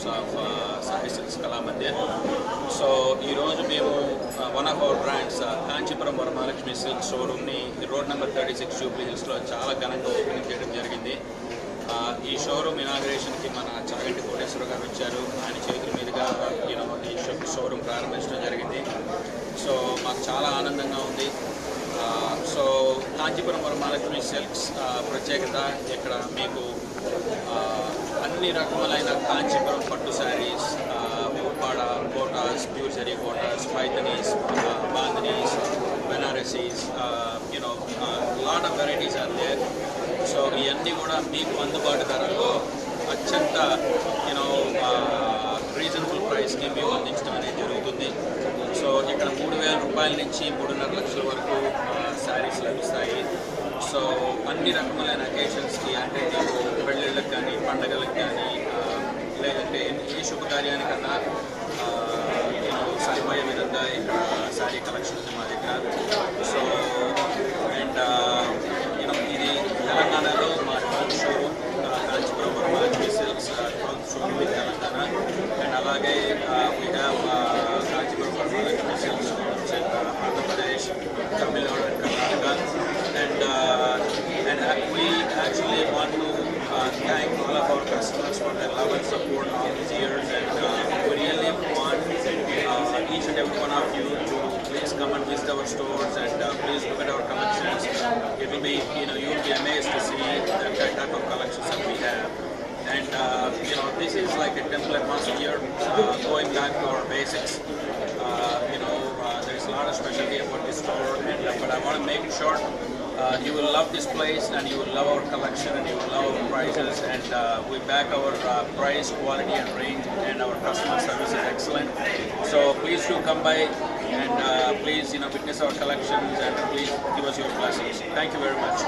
Floors of Sai silks Kalamandir. So ఈరోజు మేము one of our brands Kanchipuram Varamahalakshmi silk షోరూమ్ని రోడ్ నెంబర్ 36 జూబ్లీ హిల్స్లో చాలా ఘనంగా ఓపెనింగ్ చేయడం జరిగింది. ఈ షోరూమ్ ఇనాగ్రేషన్కి మన చాగంటి కోటేశ్వర గారు వచ్చారు. ఆయన చేతుల మీదుగా ఈ షోరూమ్ ప్రారంభించడం జరిగింది. సో మాకు చాలా ఆనందంగా ఉంది. సో కాంచీపురం వరమహాలక్ష్మి సిల్క్స్ ప్రత్యేకత ఇక్కడ మీకు అన్ని రకములైన కాంచీపురం పట్టు sarees, Uppada kotas, pure zari kotas, paithanis, bandhanis, banarasis, lot of varieties are there. So ఇవన్నీ కూడా మీకు అందుబాటు ధరల్లో అత్యంత రీజనబుల్ ప్రైస్కి మేము అందించడం అనేది జరుగుతుంది. సో ఇక్కడ 3,000 రూపాయల నుంచి 3.5 లక్షల వరకు శారీస్ లభిస్తాయి. సో అన్ని రకములైన అకేషన్స్కి, అంటే మీకు పెళ్ళిళ్ళకి కానీ, పండగలకు కానీ, లేదంటే ఏ శుభకార్యానికన్నా సరిపోయే విధంగా ఇక్కడ శారీ కలెక్షన్ ఉంది మా దగ్గర. సో అండ్ ఇది తెలంగాణలో మా 12th showroom, Kanchipuram Varamahalakshmi silks 12th showroom in Telangana. And అలాగే we have Kanchipuram Varamahalakshmi silks showrooms in Andhra Pradesh, Tamil Nadu and Karnataka. And we actually want to thank all of our customers for their love and support all these years, and we really want each and every one of you to please come and visit our stores and please look at our collections. It will be, you will be amazed to see the type of collections that we have. And this is like a template once a year, going back to our basics. There's a lot of specialty about this store, but I want to make it short. You will love this place, and you will love our collection, and you will love our prices, and we back our price, quality and range, and our customer service is excellent. So please do come by and please witness our collections, and please give us your blessings. Thank you very much.